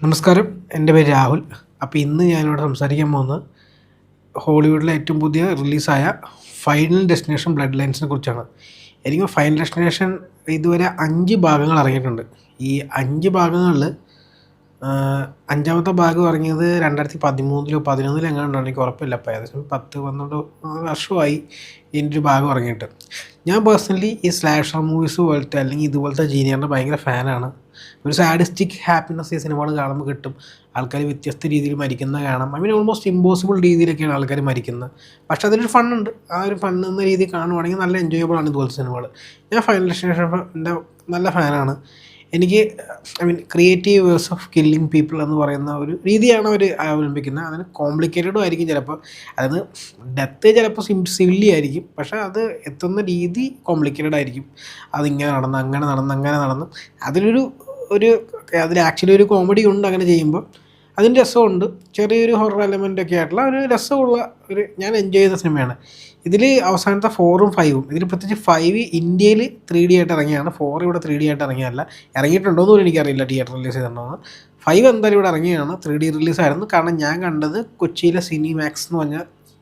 നമസ്കാരം, എൻ്റെ പേര് രാഹുൽ. അപ്പോൾ ഇന്ന് ഞാനിവിടെ സംസാരിക്കാൻ പോകുന്നത് ഹോളിവുഡിലെ ഏറ്റവും പുതിയ റിലീസായ ഫൈനൽ ഡെസ്റ്റിനേഷൻ ബ്ലഡ് ലൈൻസിനെ കുറിച്ചാണ്. എനിക്ക് ഫൈനൽ ഡെസ്റ്റിനേഷൻ ഇതുവരെ 5 ഭാഗങ്ങൾ ഇറങ്ങിയിട്ടുണ്ട്. ഈ 5 ഭാഗങ്ങളിൽ അഞ്ചാമത്തെ ഭാഗം ഇറങ്ങിയത് 2013 11 എങ്ങാണ്ടാണ്, എനിക്ക് ഉറപ്പില്ല. അപ്പോൾ ഏകദേശം 10-12 വർഷമായി ഇതിൻ്റെ ഒരു ഭാഗം ഇറങ്ങിയിട്ട്. ഞാൻ പേഴ്സണലി ഈ സ്ലാഷർ മൂവീസ് പോലത്തെ അല്ലെങ്കിൽ ഇതുപോലത്തെ ജീനിയറിൻ്റെ ഭയങ്കര ഫാനാണ്. ഒരു സാഡിസ്റ്റിക് ഹാപ്പിനെസ് ഈ സിനിമകൾ കാണുമ്പോൾ കിട്ടും. ആൾക്കാർ വ്യത്യസ്ത രീതിയിൽ മരിക്കുന്നത് കാണാം. ഓൾമോസ്റ്റ് ഇമ്പോസിബിൾ രീതിയിലൊക്കെയാണ് ആൾക്കാർ മരിക്കുന്നത്. പക്ഷേ അതിലൊരു ഫണ്ണുണ്ട്. ആ ഒരു ഫണ്ണ് എന്ന രീതി കാണുവാണെങ്കിൽ നല്ല എൻജോയബിൾ ആണ് ഇതുപോലത്തെ സിനിമകൾ. ഞാൻ ഫൈനൽ ഡെസ്റ്റിനേഷൻ്റെ നല്ല ഫാനാണ്. എനിക്ക് creative verse of killing people എന്ന് പറയുന്ന ഒരു രീതിയാണ് അവർ അവലംബിക്കുന്നത്. അതിന് കോംപ്ലിക്കേറ്റഡും ആയിരിക്കും ചിലപ്പോൾ. അതായത് ഡെത്ത് ചിലപ്പോൾ സില്ലി ആയിരിക്കും, പക്ഷേ അത് എത്തുന്ന രീതി കോംപ്ലിക്കേറ്റഡ് ആയിരിക്കും. അതിങ്ങനെ നടന്ന് അങ്ങനെ നടന്ന് അതിൽ ആക്ച്വലി ഒരു കോമഡി ഉണ്ട് അങ്ങനെ ചെയ്യുമ്പോൾ. അതിന് രസമുണ്ട്. ചെറിയൊരു ഹൊറർ എലമെൻ്റൊക്കെ ആയിട്ടുള്ള ഒരു രസമുള്ള ഞാൻ എൻജോയ് ചെയ്ത സിനിമയാണ്. ഇതിൽ അവസാനത്തെ 4ഉം 5ഉം, ഇതിൽ പ്രത്യേകിച്ച് 5 ഇന്ത്യയിൽ 3D ആയിട്ട് ഇറങ്ങിയാണ്. 4 ഇവിടെ 3D ആയിട്ട് ഇറങ്ങിയതല്ല. ഇറങ്ങിയിട്ടുണ്ടോയെന്നും എനിക്കറിയില്ല തിയേറ്റർ റിലീസ് ചെയ്തിട്ടുണ്ടോയെന്ന്. 5 എന്തായാലും ഇവിടെ ഇറങ്ങിയാണ്, 3D റിലീസായിരുന്നു. കാരണം ഞാൻ കണ്ടത് കൊച്ചിയിലെ സിനിമാക്സ് എന്ന് പറഞ്ഞ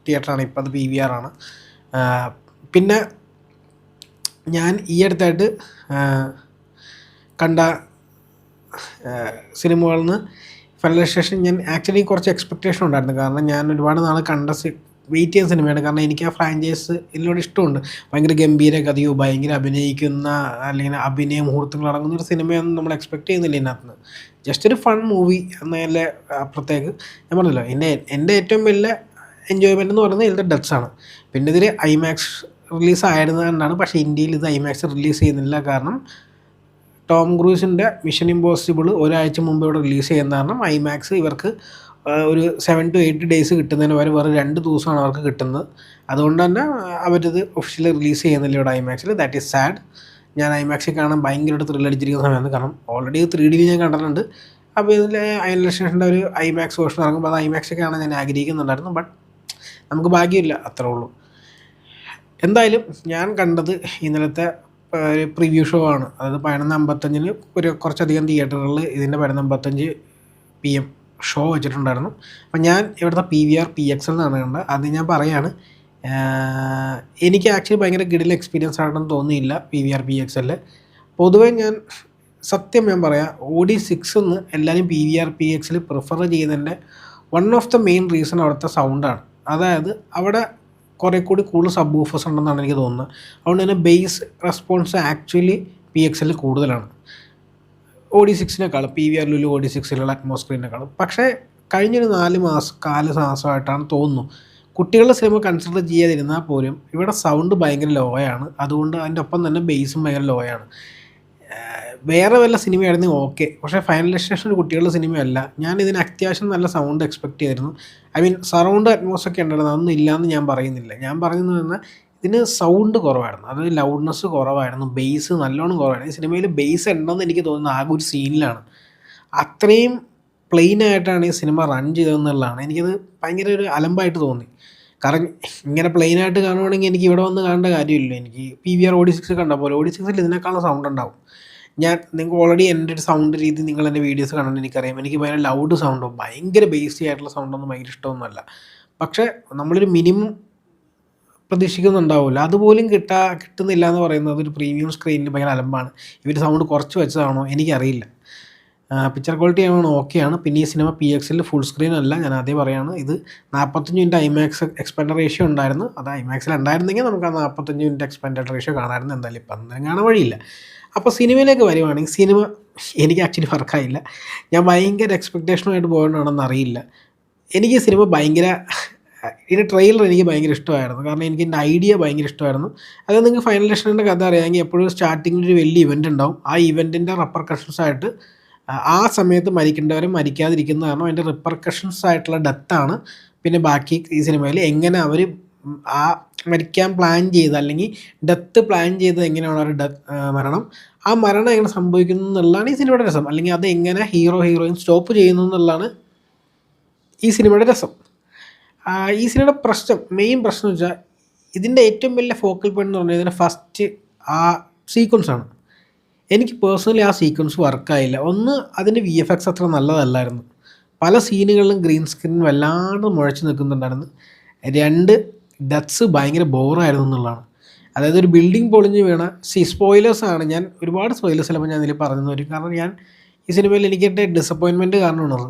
തിയേറ്ററാണ്. ഇപ്പോൾ അത് PVR ആണ്. പിന്നെ ഞാൻ ഈ അടുത്തായിട്ട് കണ്ട സിനിമകളിൽ നിന്ന് ഫൈനൽ ഡെസ്റ്റിനേഷൻ ഞാൻ ആക്ച്വലി കുറച്ച് എക്സ്പെക്റ്റേഷൻ ഉണ്ടായിരുന്നു. കാരണം ഞാൻ ഒരുപാട് നാൾ വെയിറ്റ് ചെയ്യുന്ന സിനിമയാണ്. കാരണം എനിക്ക് ആ ഫ്രാഞ്ചൈസ് ഇതിനോട് ഇഷ്ടമുണ്ട്. ഭയങ്കര ഗംഭീര കഥയോ ഭയങ്കര അഭിനയിക്കുന്ന അല്ലെങ്കിൽ അഭിനയ മുഹൂർത്തങ്ങൾ അടങ്ങുന്ന ഒരു സിനിമയൊന്നും നമ്മൾ എക്സ്പെക്റ്റ് ചെയ്യുന്നില്ല ഇതിനകത്ത്. ജസ്റ്റ് ഒരു ഫൺ മൂവി എന്നതിലെ അപ്പുറത്തേക്ക് ഞാൻ പറഞ്ഞല്ലോ, എൻ്റെ ഏറ്റവും വലിയ എൻജോയ്മെൻറ്റ് എന്ന് പറയുന്നത് ഇതിൻ്റെ ഡെത്ത്സാണ്. പിന്നെ ഇതിൽ IMAX റിലീസ് ആയിരുന്നതുകൊണ്ടാണ്. പക്ഷേ ഇന്ത്യയിൽ ഇത് IMAX റിലീസ് ചെയ്യുന്നില്ല. കാരണം ടോം ക്രൂസിൻ്റെ മിഷൻ ഇമ്പോസിബിൾ ഒരാഴ്ച മുമ്പ് ഇവിടെ റിലീസ് ചെയ്യുന്ന കാരണം IMAX ഇവർക്ക് ഒരു 7 to 8 ഡേയ്സ് കിട്ടുന്നതിന് വരെ വേറെ 2 ദിവസമാണ് അവർക്ക് കിട്ടുന്നത്. അതുകൊണ്ട് തന്നെ അവരിത് ഒഫീഷ്യലി റിലീസ് ചെയ്യുന്നില്ല ഇവിടെ IMAX. That is sad. ഞാൻ IMAX കാണാൻ ഭയങ്കരമായിട്ട് ത്രില്ലടിച്ചിരിക്കുന്ന സമയമാണ്. കാരണം ഓൾറെഡി 3D ഞാൻ കണ്ടിട്ടുണ്ട്. അപ്പോൾ ഇതിൽ ഫൈനൽ ഡെസ്റ്റിനേഷൻ്റെ ഒരു IMAX വേർഷൻ ഇറങ്ങുമ്പോൾ അത് IMAX കാണാൻ ഞാൻ ആഗ്രഹിക്കുന്നുണ്ടായിരുന്നു. ബട്ട് നമുക്ക് ഭാഗ്യമില്ല, അത്രേ ഉള്ളൂ. എന്തായാലും ഞാൻ കണ്ടത് ഇന്നലത്തെ ഒരു പ്രിവ്യൂ ഷോ ആണ്. അതായത് 11:55 കുറച്ചധികം തിയേറ്ററുകളിൽ ഇതിൻ്റെ 11:55 PM ഷോ വെച്ചിട്ടുണ്ടായിരുന്നു. അപ്പം ഞാൻ ഇവിടുത്തെ PVR PXL എന്നാണ് കണ്ടത്. അത് ഞാൻ പറയാണ്, എനിക്ക് ആക്ച്വലി ഭയങ്കര കിടിലൻ എക്സ്പീരിയൻസ് ആയിട്ടൊന്നും തോന്നിയില്ല PVR PXL. പൊതുവേ ഞാൻ പറയാം, OD6 എന്ന് എല്ലാവരും PVR PXL പ്രിഫർ ചെയ്യുന്നതിൻ്റെ one of the main reason അവിടുത്തെ സൗണ്ടാണ്. അതായത് അവിടെ കുറേ കൂടി കൂടുതൽ സബ് വൂഫേഴ്സ് ഉണ്ടെന്നാണ് എനിക്ക് തോന്നുന്നത്. അതുകൊണ്ട് തന്നെ ബേസ് റെസ്പോൺസ് ആക്ച്വലി PXL കൂടുതലാണ് OD6-നേക്കാളും, PVR ലുലു OD6-ലുള്ള അറ്റ്മോസ്ഫിയറിനേക്കാളും. പക്ഷേ കഴിഞ്ഞൊരു 4 മാസമായിട്ടാണ് തോന്നുന്നു, കുട്ടികളുടെ സിനിമ കൺസിഡർ ചെയ്യാതിരുന്നാൽ പോലും ഇവിടെ സൗണ്ട് ഭയങ്കര ലോയാണ്. അതുകൊണ്ട് അതിൻ്റെ ഒപ്പം തന്നെ ബേസും ഭയങ്കര ലോയാണ്. വേറെ വല്ല സിനിമയായിരുന്നെങ്കിൽ ഓക്കെ, പക്ഷേ ഫൈനൽ ഡെസ്റ്റിനേഷൻ ഒരു കുട്ടികളുടെ സിനിമയല്ല. ഞാൻ ഇതിന് അത്യാവശ്യം നല്ല സൗണ്ട് എക്സ്പെക്റ്റ് ചെയ്തിരുന്നു. സറൗണ്ട് അറ്റ്മോസ്ഫിയർ ഉണ്ടായിരുന്നു, അതൊന്നും ഇല്ലയെന്ന് ഞാൻ പറയുന്നില്ല. ഞാൻ പറയുന്നത് പറഞ്ഞാൽ ഇതിന് സൗണ്ട് കുറവായിരുന്നു, അതായത് ലൗഡ്നെസ് കുറവായിരുന്നു, ബേസ് നല്ലോണം കുറവായിരുന്നു. ഈ സിനിമയിൽ ബേസ് ഉണ്ടെന്ന് എനിക്ക് തോന്നുന്നത് ആകെ ഒരു സീനിലാണ്. അത്രയും പ്ലെയിനായിട്ടാണ് ഈ സിനിമ റൺ ചെയ്തതെന്നുള്ളതാണ് എനിക്കത് ഭയങ്കര ഒരു അലമ്പായിട്ട് തോന്നി. കാരണം ഇങ്ങനെ പ്ലെയിനായിട്ട് കാണുവാണെങ്കിൽ എനിക്ക് ഇവിടെ വന്ന് കാണേണ്ട കാര്യമില്ല. എനിക്ക് PVR OD6 കണ്ട പോലെ OD6-ൽ ഇതിനേക്കാളും സൗണ്ട് ഉണ്ടാവും. നിങ്ങൾക്ക് ഓൾറെഡി എൻ്റെ ഒരു സൗണ്ട് രീതി നിങ്ങൾ എൻ്റെ വീഡിയോസ് കാണാൻ എനിക്കറിയാം. എനിക്ക് ഭയങ്കര ലൗഡ് സൗണ്ടോ ഭയങ്കര ബേസി ആയിട്ടുള്ള സൗണ്ടൊന്നും ഭയങ്കര ഇഷ്ടമൊന്നുമല്ല. പക്ഷേ നമ്മളൊരു മിനിമം പ്രതീക്ഷിക്കുന്നുണ്ടാവില്ല, അതുപോലും കിട്ടുന്നില്ല എന്ന് പറയുന്നത് ഒരു പ്രീമിയം സ്ക്രീനിൽ ഭയങ്കര അലമ്പാണ്. ഇവർ സൗണ്ട് കുറച്ച് വെച്ചതാണോ എനിക്കറിയില്ല. പിക്ചർ ക്വാളിറ്റി ആണോ ഓക്കെയാണ്. പിന്നെ ഈ സിനിമ PXL ഫുൾ സ്ക്രീൻ അല്ല, ഞാൻ ആദ്യം പറയുകയാണ്. ഇത് 45 മിനിറ്റ് IMAX എക്സ്പെൻഡ് റേഷ്യോ ഉണ്ടായിരുന്നു. അത് IMAX-ൽ ഉണ്ടായിരുന്നെങ്കിൽ നമുക്ക് ആ 45 മിനിറ്റ് എക്സ്പെൻഡ് റേഷ്യോ കാണാമായിരുന്നു. എന്തായാലും ഇപ്പം അന്നേരം കാണാൻ വഴിയില്ല. അപ്പോൾ സിനിമയിലേക്ക് വരുവാണെങ്കിൽ സിനിമ എനിക്ക് ആക്ച്വലി വർക്കായില്ല. ഞാൻ ഭയങ്കര എക്സ്പെക്റ്റേഷനുമായിട്ട് പോകണമെന്ന് അറിയില്ല. എനിക്ക് ഈ സിനിമ ഇതിൻ്റെ ട്രെയിലർ എനിക്ക് ഭയങ്കര ഇഷ്ടമായിരുന്നു. കാരണം എനിക്ക് എൻ്റെ ഐഡിയ ഭയങ്കര ഇഷ്ടമായിരുന്നു. അതായത് നിങ്ങൾക്ക് ഫൈനൽ ഡെസ്റ്റിനേഷൻ്റെ കഥ അറിയാമെങ്കിൽ എപ്പോഴും സ്റ്റാർട്ടിങ്ങിൽ ഒരു വലിയ ഇവൻ്റ് ഉണ്ടാവും. ആ ഇവൻറ്റിൻ്റെ റെപ്പർക്കഷൻസായിട്ട് ആ സമയത്ത് മരിക്കേണ്ടവരെ മരിക്കാതിരിക്കുന്ന കാരണം അതിൻ്റെ റിപ്പർക്കഷൻസ് ആയിട്ടുള്ള ഡെത്താണ്. പിന്നെ ബാക്കി ഈ സിനിമയിൽ എങ്ങനെ അവർ ആ മരിക്കാൻ പ്ലാൻ ചെയ്ത് അല്ലെങ്കിൽ ഡെത്ത് പ്ലാൻ ചെയ്തത് എങ്ങനെയാണ് ഒരു മരണം, ആ മരണം എങ്ങനെ സംഭവിക്കുന്നു എന്നുള്ളതാണ് ഈ സിനിമയുടെ രസം. അല്ലെങ്കിൽ അത് എങ്ങനെ ഹീറോയിൻ സ്റ്റോപ്പ് ചെയ്യുന്നു എന്നുള്ളതാണ് ഈ സിനിമയുടെ രസം. ഈ സിനിമയുടെ മെയിൻ പ്രശ്നം വെച്ചാൽ ഇതിൻ്റെ ഏറ്റവും വലിയ ഫോക്കൽ പോയിന്റ് എന്ന് പറഞ്ഞാൽ ഇതിൻ്റെ ഫസ്റ്റ് ആ സീക്വൻസാണ്. എനിക്ക് പേഴ്സണലി ആ സീക്വൻസ് വർക്കായില്ല. ഒന്ന്, അതിൻ്റെ VFX അത്ര നല്ലതല്ലായിരുന്നു. പല സീനുകളിലും ഗ്രീൻ സ്ക്രീൻ വല്ലാണ്ട് മുഴച്ച് നിൽക്കുന്നുണ്ടായിരുന്നു. 2, ഡെത്ത്സ് ഭയങ്കര ബോറായിരുന്നു എന്നുള്ളതാണ്. അതായത് ഒരു ബിൽഡിംഗ് പൊളിഞ്ഞ് വീണ സ്പോയിലേഴ്സാണ്. ഞാൻ ഒരുപാട് സ്പോയിലേഴ്സ് ചിലപ്പോൾ ഞാൻ ഇതിൽ പറഞ്ഞു തരും. കാരണം ഞാൻ ഈ സിനിമയിൽ എനിക്ക് ഡിസപ്പോയിൻമെൻറ്റ് കാരണമാണത്.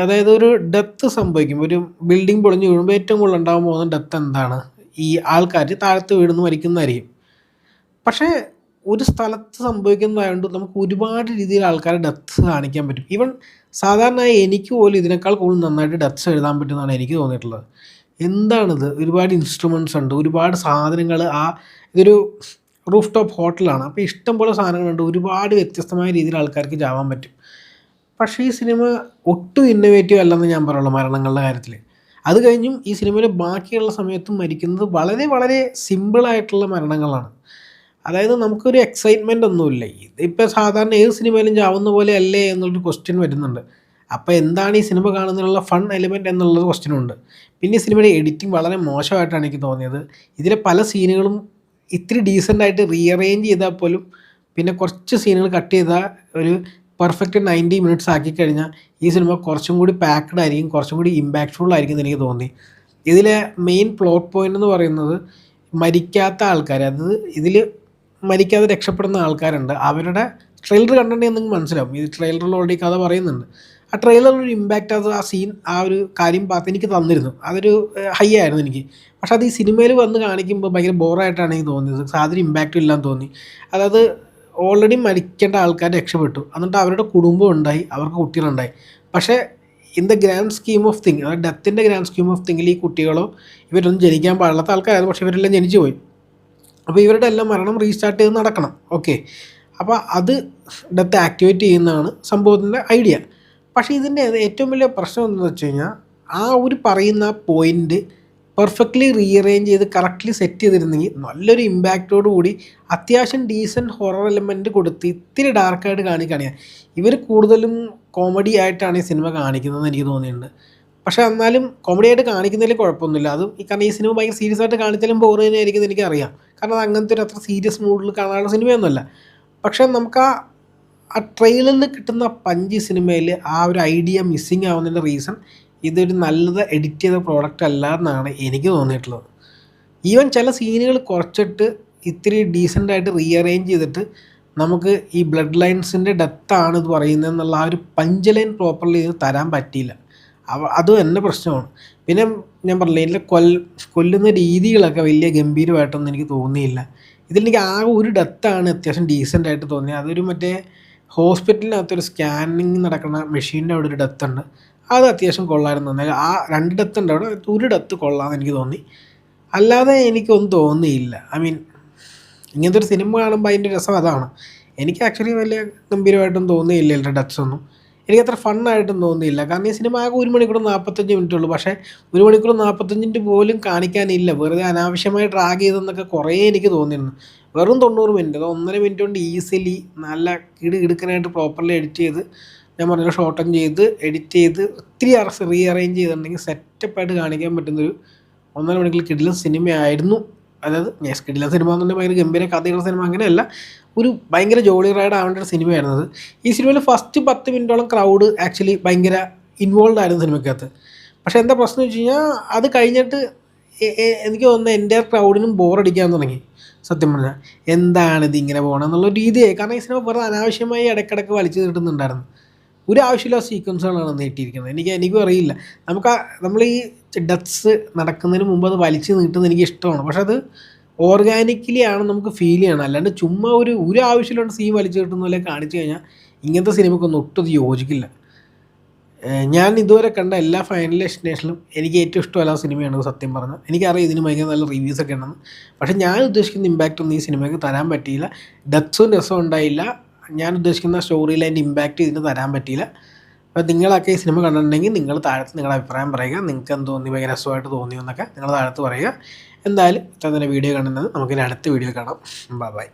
അതായത് ഒരു ഡെത്ത് സംഭവിക്കും. ഒരു ബിൽഡിംഗ് പൊളിഞ്ഞ് വീഴുമ്പോൾ ഏറ്റവും കൂടുതൽ ഉണ്ടാകാൻ പോകുന്ന ഡെത്ത് എന്താണ്? ഈ ആൾക്കാർ താഴത്ത് വീഴുന്നു മരിക്കുന്നതായിരിക്കും. പക്ഷേ ഒരു സ്ഥലത്ത് സംഭവിക്കുന്നതായതുകൊണ്ട് നമുക്ക് ഒരുപാട് രീതിയിൽ ആൾക്കാരെ ഡെത്ത്സ് കാണിക്കാൻ പറ്റും. ഈവൻ സാധാരണ എനിക്ക് പോലും ഇതിനേക്കാൾ കൂടുതൽ നന്നായിട്ട് ഡെത്ത്സ് എഴുതാൻ പറ്റുമെന്നാണ് എനിക്ക് തോന്നിയിട്ടുള്ളത്. എന്താണിത്? ഒരുപാട് ഇൻസ്ട്രുമെൻറ്റ്സ് ഉണ്ട്, ഒരുപാട് സാധനങ്ങൾ. ഇതൊരു റൂഫ് ടോപ്പ് ഹോട്ടലാണ്. അപ്പോൾ ഇഷ്ടംപോലെ സാധനങ്ങളുണ്ട്. ഒരുപാട് വ്യത്യസ്തമായ രീതിയിൽ ആൾക്കാർക്ക് ചാവാൻ പറ്റും. പക്ഷേ ഈ സിനിമ ഒട്ടും ഇന്നോവേറ്റീവ് അല്ലെന്ന് ഞാൻ പറയുള്ളൂ മരണങ്ങളുടെ കാര്യത്തിൽ. അത് കഴിഞ്ഞും ഈ സിനിമയിൽ ബാക്കിയുള്ള സമയത്തും മരിക്കുന്നത് വളരെ വളരെ സിമ്പിളായിട്ടുള്ള മരണങ്ങളാണ്. അതായത് നമുക്കൊരു എക്സൈറ്റ്മെൻ്റ് ഒന്നുമില്ല. ഇതിപ്പോൾ സാധാരണ ഏത് സിനിമയിലും ചാവുന്ന പോലെ അല്ലേ എന്നുള്ളൊരു ക്വസ്റ്റ്യൻ വരുന്നുണ്ട്. അപ്പോൾ എന്താണ് ഈ സിനിമ കാണുന്നതിനുള്ള ഫൺ എലിമെൻറ്റ് എന്നുള്ളത് ക്വസ്റ്റ്യനുണ്ട്. പിന്നെ ഈ സിനിമയുടെ എഡിറ്റിംഗ് വളരെ മോശമായിട്ടാണ് എനിക്ക് തോന്നിയത്. ഇതിലെ പല സീനുകളും ഇത്തിരി ഡീസൻ്റായിട്ട് റീഅറേഞ്ച് ചെയ്താൽ പോലും പിന്നെ കുറച്ച് സീനുകൾ കട്ട് ചെയ്താൽ ഒരു പെർഫെക്റ്റ് 90 മിനിറ്റ്സ് ആക്കി കഴിഞ്ഞാൽ ഈ സിനിമ കുറച്ചും കൂടി പാക്ക്ഡ് ആയിരിക്കും, കുറച്ചും കൂടി ഇമ്പാക്റ്റ്ഫുൾ ആയിരിക്കും എന്ന് എനിക്ക് തോന്നി. ഇതിലെ മെയിൻ പ്ലോട്ട് പോയിൻ്റ് എന്ന് പറയുന്നത് മരിക്കാത്ത ആൾക്കാർ, അതായത് ഇതിൽ മരിക്കാതെ രക്ഷപ്പെടുന്ന ആൾക്കാരുണ്ട്. അവരുടെ ട്രെയിലർ കണ്ടിട്ടുണ്ടെങ്കിൽ നിങ്ങൾക്ക് മനസ്സിലാവും. ഈ ട്രെയിലറിൽ ഓൾറെഡി കഥ പറയുന്നുണ്ട്. ആ ട്രെയിലറിലൊരു ഇമ്പാക്റ്റ് അത് ആ സീൻ ആ ഒരു കാര്യം பார்த்து എനിക്ക് തന്നിരുന്നു. അതൊരു ഹൈ ആയിരുന്നു എനിക്ക്. പക്ഷെ അത് ഈ സിനിമയിൽ വന്ന് കാണിക്കുമ്പോൾ ഭയങ്കര ബോറായിട്ടാണ് എനിക്ക് തോന്നിയത്. സാധാരണ ഇമ്പാക്റ്റും ഇല്ലാന്ന് തോന്നി. അതായത് ഓൾറെഡി മരിക്കേണ്ട ആൾക്കാർ രക്ഷപ്പെട്ടു, എന്നിട്ട് അവരുടെ കുടുംബം ഉണ്ടായി, അവർക്ക് കുട്ടികളുണ്ടായി. പക്ഷേ in the grand scheme of thing, അതായത് ഡെത്തിൻ്റെ ഗ്രാൻഡ് സ്കീം ഓഫ് തിങ്ങിൽ ഈ കുട്ടികളോ ഇവരൊന്നും ജനിക്കാൻ പാടില്ലാത്ത ആൾക്കാരായിരുന്നു. പക്ഷേ ഇവരെല്ലാം ജനിച്ചു പോയി. അപ്പോൾ ഇവരുടെ എല്ലാം മരണം റീസ്റ്റാർട്ട് ചെയ്ത് നടക്കണം. ഓക്കെ, അപ്പോൾ അത് ഡെത്ത് ആക്ടിവേറ്റ് ചെയ്യുന്നതാണ് സംഭവത്തിൻ്റെ ഐഡിയ. പക്ഷേ ഇതിൻ്റെ ഏറ്റവും വലിയ പ്രശ്നം എന്താണെന്ന് വെച്ച് കഴിഞ്ഞാൽ ആ ഒരു പറയുന്ന പോയിൻ്റ് പെർഫെക്റ്റ്ലി റീഅറേഞ്ച് ചെയ്ത് കറക്റ്റ്ലി സെറ്റ് ചെയ്തിരുന്നെങ്കിൽ നല്ലൊരു ഇമ്പാക്റ്റോട് കൂടി അത്യാവശ്യം ഡീസൻറ്റ് ഹൊറർ എലമെൻറ്റ് കൊടുത്ത് ഇത്തിരി ഡാർക്കായിട്ട് കാണിക്കുകയാണ്. ഇവർ കൂടുതലും കോമഡി ആയിട്ടാണ് ഈ സിനിമ കാണിക്കുന്നതെന്ന് എനിക്ക് തോന്നിയിട്ടുണ്ട്. പക്ഷേ എന്നാലും കോമഡി ആയിട്ട് കാണിക്കുന്നതിൽ കുഴപ്പമൊന്നുമില്ല. അതും കാരണം ഈ സിനിമ ഭയങ്കര സീരിയസ് ആയിട്ട് കാണിച്ചാലും ബോർ തന്നെയായിരിക്കും എന്ന് എനിക്കറിയാം. കാരണം അത് അങ്ങനത്തെ ഒരു അത്ര സീരിയസ് മൂഡിൽ കാണാനുള്ള സിനിമയൊന്നുമല്ല. പക്ഷേ നമുക്ക് ആ ട്രെയിലറിൽ കിട്ടുന്ന പഞ്ച് സിനിമയിൽ ആ ഒരു ഐഡിയ മിസ്സിങ് ആവുന്നതിൻ്റെ റീസൺ ഇതൊരു നല്ലത് എഡിറ്റ് ചെയ്ത പ്രോഡക്റ്റ് അല്ല എന്നാണ് എനിക്ക് തോന്നിയിട്ടുള്ളത്. ഈവൻ ചില സീനുകൾ കുറച്ചിട്ട് ഇത്തിരി ഡീസൻ്റായിട്ട് റീഅറേഞ്ച് ചെയ്തിട്ട് നമുക്ക് ഈ ബ്ലഡ് ലൈൻസിൻ്റെ ഡെത്താണ് ഇത് പറയുന്നതെന്നുള്ള ആ ഒരു പഞ്ച് ലൈൻ പ്രോപ്പർലി ഇത് തരാൻ പറ്റിയില്ല. അതും എൻ്റെ പ്രശ്നമാണ്. പിന്നെ ഞാൻ പറഞ്ഞില്ല, ഇതിൽ കൊല്ലുന്ന രീതികളൊക്കെ വലിയ ഗംഭീരമായിട്ടൊന്നും എനിക്ക് തോന്നിയില്ല. ഇതിലെനിക്ക് ആകെ ഒരു ഡെത്താണ് അത്യാവശ്യം ഡീസൻ്റായിട്ട് തോന്നിയത്. അതൊരു മറ്റേ ഹോസ്പിറ്റലിനകത്തൊരു സ്കാനിങ് നടക്കുന്ന മെഷീൻ്റെ അവിടെ ഒരു ഡെത്തുണ്ട്. അത് അത്യാവശ്യം കൊള്ളായിരുന്നു. എന്നാൽ ആ 2 ഡെത്ത് ഉണ്ട്, അവിടെ ഒരു ഡെത്ത് കൊള്ളാമെന്ന് എനിക്ക് തോന്നി. അല്ലാതെ എനിക്കൊന്നും തോന്നിയില്ല. ഐ മീൻ ഇങ്ങനത്തെ ഒരു സിനിമ കാണുമ്പോൾ അതിൻ്റെ രസം അതാണ്. എനിക്ക് ആക്ച്വലി വലിയ ഗംഭീരമായിട്ടും തോന്നിയില്ല എൻ്റെ ഡെത്ത്സ് ഒന്നും. എനിക്കത്ര ഫണ്ണായിട്ടും തോന്നിയില്ല. കാരണം ഈ സിനിമ ആകെ 1 മണിക്കൂർ 45 മിനിറ്റേ ഉള്ളൂ. പക്ഷേ 1 മണിക്കൂർ 45 മിനിറ്റ് പോലും കാണിക്കാനില്ല. വെറുതെ അനാവശ്യമായി ഡ്രാഗ് ചെയ്തെന്നൊക്കെ കുറേ എനിക്ക് തോന്നിയിരുന്നു. വെറും 90 മിനിറ്റ്, അത് 1.5 മിനിറ്റ് കൊണ്ട് ഈസിലി നല്ല കിടുക്കനായിട്ട് പ്രോപ്പർലി എഡിറ്റ് ചെയ്ത്, ഞാൻ പറഞ്ഞ ഷോർട്ടൺ ചെയ്ത് എഡിറ്റ് ചെയ്ത് ഒത്തിരി റീഅറേഞ്ച് ചെയ്തിട്ടുണ്ടെങ്കിൽ സെറ്റപ്പായിട്ട് കാണിക്കാൻ പറ്റുന്നൊരു 1.5 മണിക്കൂർ കിടിലൻ സിനിമയായിരുന്നു. അതായത് കിടിലൻ സിനിമ എന്നുണ്ടെങ്കിൽ ഭയങ്കര ഗംഭീര കഥയുള്ള സിനിമ അങ്ങനെയല്ല, ഒരു ഭയങ്കര ജോളി റൈഡ് ആവേണ്ട ഒരു സിനിമയായിരുന്നത്. ഈ സിനിമയിൽ ഫസ്റ്റ് 10 മിനിറ്റോളം ക്രൗഡ് ആക്ച്വലി ഭയങ്കര ഇൻവോൾവ് ആയിരുന്നു സിനിമയ്ക്കകത്ത്. പക്ഷേ എന്താ പ്രശ്നം വെച്ച് കഴിഞ്ഞാൽ അത് കഴിഞ്ഞിട്ട് എനിക്ക് തോന്നുന്നത് എൻ്റെ ക്രൗഡിനും ബോറടിക്കാൻ തുടങ്ങി. സത്യം പറഞ്ഞാൽ എന്താണിത് ഇങ്ങനെ പോകണം എന്നുള്ള രീതിയായി. കാരണം ഈ സിനിമ വെറുതെ അനാവശ്യമായി ഇടയ്ക്കിടയ്ക്ക് വലിച്ചു നീട്ടുന്നുണ്ടായിരുന്നു. ഒരു ആവശ്യമില്ല സീക്വൻസുകളാണ് നീട്ടിയിരിക്കുന്നത്. എനിക്കും അറിയില്ല. നമ്മൾ ഈ ഡെത്ത്സ് നടക്കുന്നതിന് മുമ്പ് അത് വലിച്ചു നീട്ടുന്നത് എനിക്ക് ഇഷ്ടമാണ്. പക്ഷെ അത് ഓർഗാനിക്കലി ആണ് നമുക്ക് ഫീൽ ചെയ്യണം. അല്ലാണ്ട് ചുമ്മാ ഒരു ആവശ്യമില്ലാണ്ട് സീൻ വലിച്ചു കിട്ടുന്ന പോലെ കാണിച്ചു കഴിഞ്ഞാൽ ഇങ്ങനത്തെ സിനിമയ്ക്കൊന്നും ഒട്ടും അത് യോജിക്കില്ല. ഞാൻ ഇതുവരെ കണ്ട എല്ലാ ഫൈനൽ ഡെസ്റ്റിനേഷനിലും എനിക്ക് ഏറ്റവും ഇഷ്ടമല്ലാത്ത സിനിമയാണ് സത്യം പറഞ്ഞാൽ. എനിക്കറിയാം ഇതിന് ഭയങ്കര നല്ല റിവ്യൂസൊക്കെ ഉണ്ടെന്ന്. പക്ഷേ ഞാൻ ഉദ്ദേശിക്കുന്ന ഇമ്പാക്റ്റ് ഒന്നും ഈ സിനിമയ്ക്ക് തരാൻ പറ്റിയില്ല. ഡെത്ത്സും രസം ഉണ്ടായില്ല. ഞാൻ ഉദ്ദേശിക്കുന്ന സ്റ്റോറി ലൈൻ്റെ ഇമ്പാക്റ്റ് ഇതിന് തരാൻ പറ്റിയില്ല. അപ്പോൾ നിങ്ങളൊക്കെ ഈ സിനിമ കണ്ടിട്ടുണ്ടെങ്കിൽ നിങ്ങൾ താഴത്ത് നിങ്ങളുടെ അഭിപ്രായം പറയുക. നിങ്ങൾക്ക് എന്ത് തോന്നി, ഭയങ്കര രസമായിട്ട് തോന്നിയെന്നൊക്കെ നിങ്ങൾ താഴത്ത് പറയുക. എന്തായാലും ഇത്ര തന്നെ വീഡിയോ കാണുന്നത്. നമുക്കിനി അടുത്ത വീഡിയോ കാണാം. ബൈ.